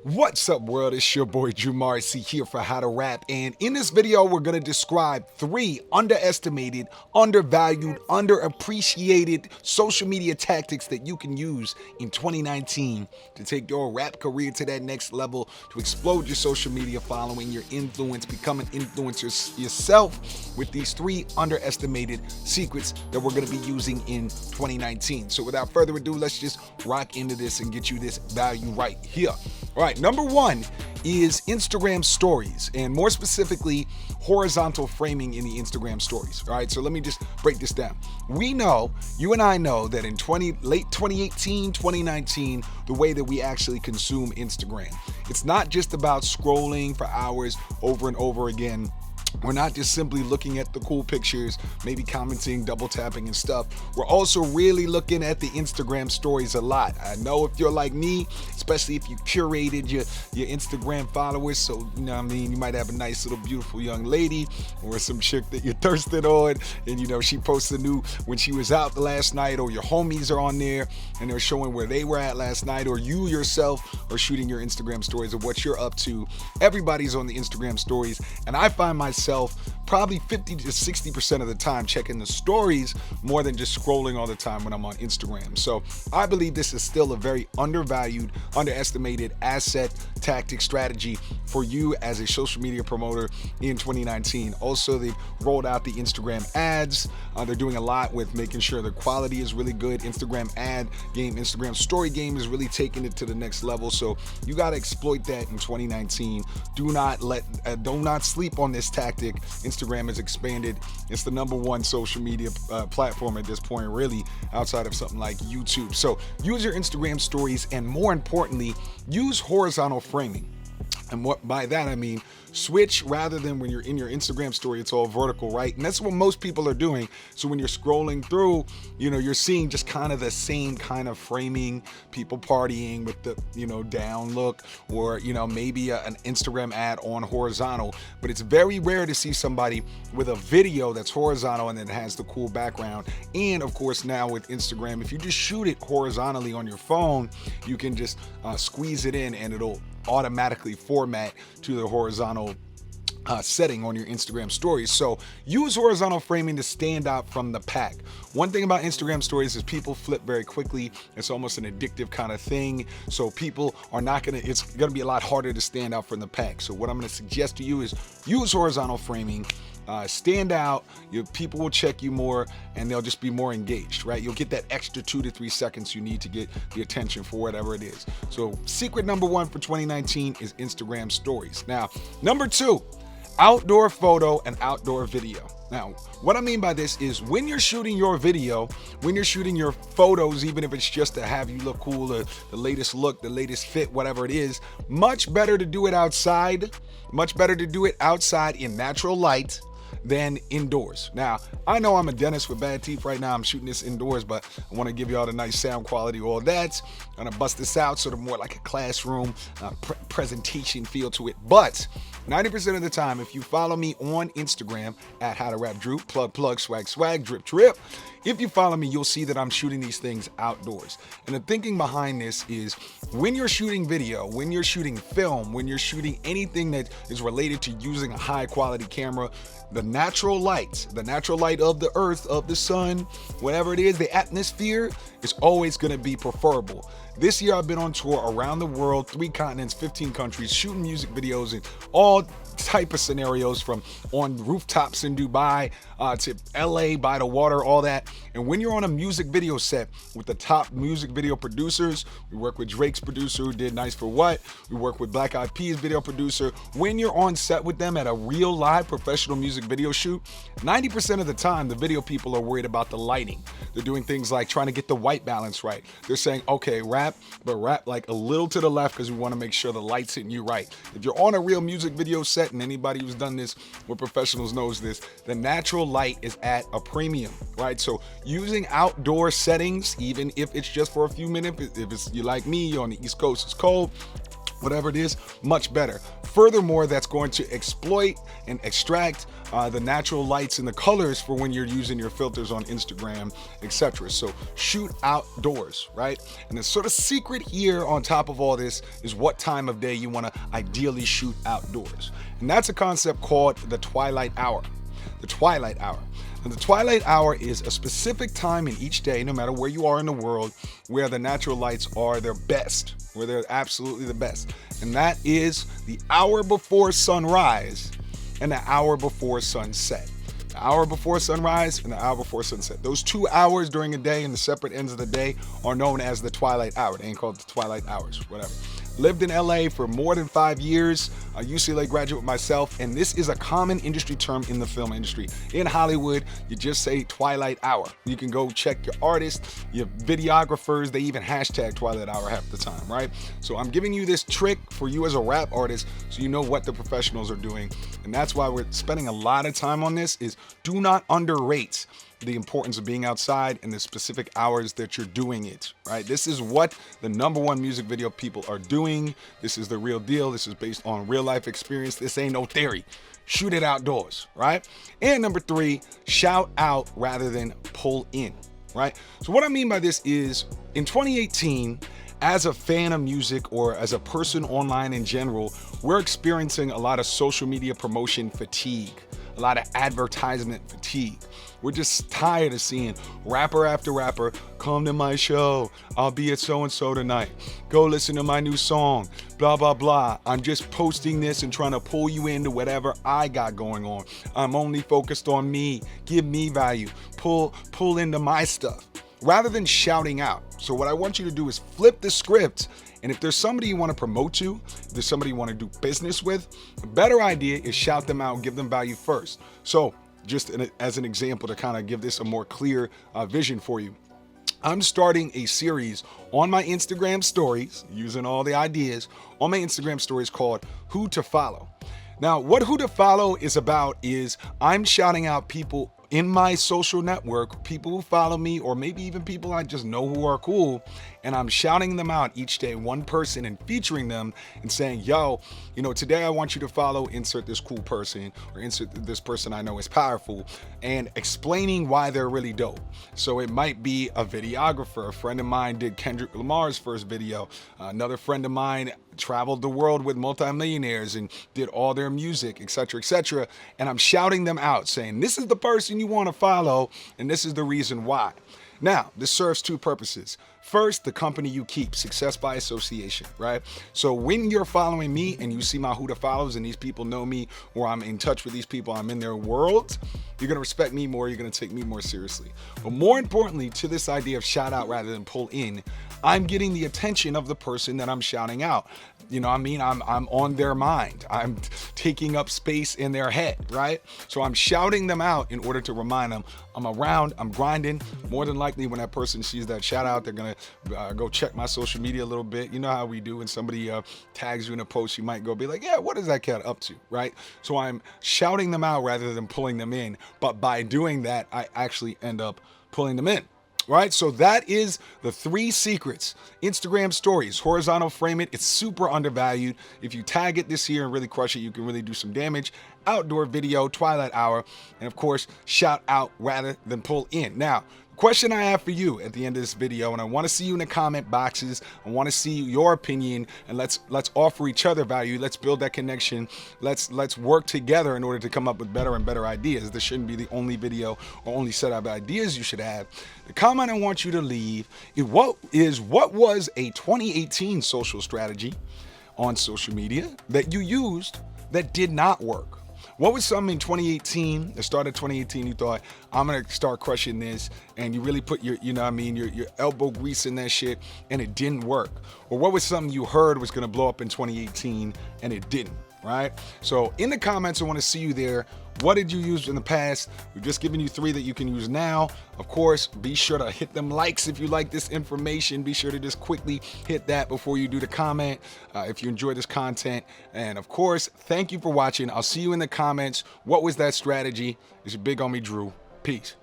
What's up, world? It's your boy Drew Morrissey here for How to Rap, and in this video we're going to describe 3 underestimated, undervalued, underappreciated social media tactics that you can use in 2019 to take your rap career to that next level, to explode your social media following, your influence, become an influencer yourself with these 3 underestimated secrets that we're going to be using in 2019. So without further ado, let's just rock into this and get you this value right here. All right, number 1 is Instagram stories, and more specifically, horizontal framing in the Instagram stories. All right, so let me just break this down. We know, you and I know, that in late 2018, 2019, the way that we actually consume Instagram, it's not just about scrolling for hours over and over again. We're not just simply looking at the cool pictures, maybe commenting, double tapping and stuff. We're also really looking at the Instagram stories a lot. I know if you're like me, especially if you curated your Instagram followers, so you know what I mean, you might have a nice little beautiful young lady or some chick that you're thirsted on, and you know she posted new when she was out the last night, or your homies are on there and they're showing where they were at last night, or you yourself are shooting your Instagram stories of what you're up to. Everybody's on the Instagram stories, and I find myself probably 50 to 60% of the time checking the stories more than just scrolling all the time when I'm on Instagram. So I believe this is still a very undervalued, underestimated asset, tactic, strategy for you as a social media promoter in 2019. Also, they've rolled out the Instagram ads. They're doing a lot with making sure the quality is really good. Instagram ad game, Instagram story game is really taking it to the next level. So you got to exploit that in 2019. Do not sleep on this tactic. Instagram has expanded. It's the number 1 social media platform at this point, really, outside of something like YouTube. So use your Instagram stories, and more importantly, use horizontal framing. And what by that I mean, switch, rather than when you're in your Instagram story, it's all vertical, right? And that's what most people are doing. So when you're scrolling through, you know, you're seeing just kind of the same kind of framing, people partying with the, you know, down look, or, you know, maybe an Instagram ad on horizontal. But it's very rare to see somebody with a video that's horizontal and then has the cool background. And of course, now with Instagram, if you just shoot it horizontally on your phone, you can just squeeze it in and it'll automatically format to the horizontal setting on your Instagram stories. So use horizontal framing to stand out from the pack. One thing about Instagram stories is people flip very quickly. It's almost an addictive kind of thing. So people are not gonna, it's gonna be a lot harder to stand out from the pack. So what I'm gonna suggest to you is use horizontal framing. Stand out, your people will check you more and they'll just be more engaged, right? You'll get that extra 2 to 3 seconds you need to get the attention for whatever it is. So secret number 1 for 2019 is Instagram stories. Now, number 2, outdoor photo and outdoor video. Now, what I mean by this is when you're shooting your video, when you're shooting your photos, even if it's just to have you look cool, the latest look, the latest fit, whatever it is, much better to do it outside, much better to do it outside in natural light than indoors. Now, I know I'm a dentist with bad teeth right now. I'm shooting this indoors, but I want to give you all the nice sound quality, all that. I'm gonna bust this out sort of more like a classroom presentation feel to it. But 90% of the time, if you follow me on Instagram at How to Rap Drew, plug, swag, drip, if you follow me, you'll see that I'm shooting these things outdoors. And the thinking behind this is when you're shooting video, when you're shooting film, when you're shooting anything that is related to using a high quality camera, the natural light of the earth, of the sun, whatever it is, the atmosphere is always going to be preferable. This year I've been on tour around the world, 3 continents, 15 countries, shooting music videos in all type of scenarios, from on rooftops in Dubai to LA by the water, all that. And when you're on a music video set with the top music video producers, we work with Drake's producer who did Nice for What, we work with Black Eyed Peas video producer. When you're on set with them at a real live professional music video shoot, 90% of the time the video people are worried about the lighting. They're doing things like trying to get the white balance right. They're saying, okay, rap, but rap like a little to the left because we want to make sure the light's hitting you right. If you're on a real music video set, and anybody who's done this with professionals knows this, the natural light is at a premium, right? So using outdoor settings, even if it's just for a few minutes, if it's you like me on the East Coast, it's cold, whatever it is, much better. Furthermore, that's going to exploit and extract the natural lights and the colors for when you're using your filters on Instagram, etc. So shoot outdoors, right? And the sort of secret here on top of all this is what time of day you want to ideally shoot outdoors. And that's a concept called the twilight hour. The twilight hour. And the twilight hour is a specific time in each day, no matter where you are in the world, where the natural lights are their best, where they're absolutely the best. And that is the hour before sunrise and the hour before sunset. The hour before sunrise and the hour before sunset. Those 2 hours during a day in the separate ends of the day are known as the twilight hour. They ain't called the twilight hours, whatever. Lived in LA for more than 5 years, a UCLA graduate myself, and this is a common industry term in the film industry. In Hollywood, you just say twilight hour. You can go check your artists, your videographers, they even hashtag twilight hour half the time, right? So I'm giving you this trick for you as a rap artist so you know what the professionals are doing. And that's why we're spending a lot of time on this, is do not underrate the importance of being outside and the specific hours that you're doing it, right? This is what the #1 music video people are doing. This is the real deal. This is based on real life experience. This ain't no theory. Shoot it outdoors, right? And number 3, shout out rather than pull in, right? So what I mean by this is in 2018, as a fan of music or as a person online in general, we're experiencing a lot of social media promotion fatigue, a lot of advertisement fatigue. We're just tired of seeing rapper after rapper, come to my show, I'll be at so-and-so tonight, go listen to my new song, blah, blah, blah. I'm just posting this and trying to pull you into whatever I got going on. I'm only focused on me, give me value, pull into my stuff, rather than shouting out. So what I want you to do is flip the script. And if there's somebody you want to promote to, if there's somebody you want to do business with, a better idea is shout them out and give them value first. So just as an example to kind of give this a more clear vision for you, I'm starting a series on my Instagram stories, using all the ideas on my Instagram stories, called Who to Follow. Now, what Who to Follow is about is I'm shouting out people in my social network, people who follow me, or maybe even people I just know who are cool, and I'm shouting them out each day, one person, and featuring them and saying, yo, you know, today I want you to follow insert this cool person, or insert this person I know is powerful, and explaining why they're really dope. So it might be a videographer. A friend of mine did Kendrick Lamar's first video. Another friend of mine traveled the world with multimillionaires and did all their music, etc., etc. And I'm shouting them out saying, this is the person you want to follow, and this is the reason why. Now, this serves 2 purposes. First, the company you keep, success by association, right? So when you're following me and you see my Who to Follows and these people know me, or I'm in touch with these people, I'm in their world, you're going to respect me more, you're going to take me more seriously. But more importantly, to this idea of shout out rather than pull in, I'm getting the attention of the person that I'm shouting out. You know what I mean? I'm on their mind. I'm taking up space in their head, right? So I'm shouting them out in order to remind them I'm around, I'm grinding. More than likely when that person sees that shout out, they're going to go check my social media a little bit. You know how we do when somebody tags you in a post, you might go be like, yeah, what is that cat up to, right? So I'm shouting them out rather than pulling them in. But by doing that, I actually end up pulling them in. Right, so that is the 3 secrets. Instagram stories, horizontal frame it. It's super undervalued. If you tag it this year and really crush it, you can really do some damage. Outdoor video, twilight hour, and of course, shout out rather than pull in. Now, question I have for you at the end of this video, and I want to see you in the comment boxes. I want to see your opinion, and let's offer each other value. Let's build that connection. Let's work together in order to come up with better and better ideas. This shouldn't be the only video or only set of ideas you should have. The comment I want you to leave is what was a 2018 social strategy on social media that you used that did not work? What was something in 2018, the start of 2018, you thought, I'm going to start crushing this, and you really put your, your elbow grease in that shit, and it didn't work? Or what was something you heard was going to blow up in 2018, and it didn't, right? So in the comments, I want to see you there. What did you use in the past? We've just given you 3 that you can use now. Of course, be sure to hit them likes if you like this information. Be sure to just quickly hit that before you do the comment if you enjoy this content. And of course, thank you for watching. I'll see you in the comments. What was that strategy? It's your big homie Drew. Peace.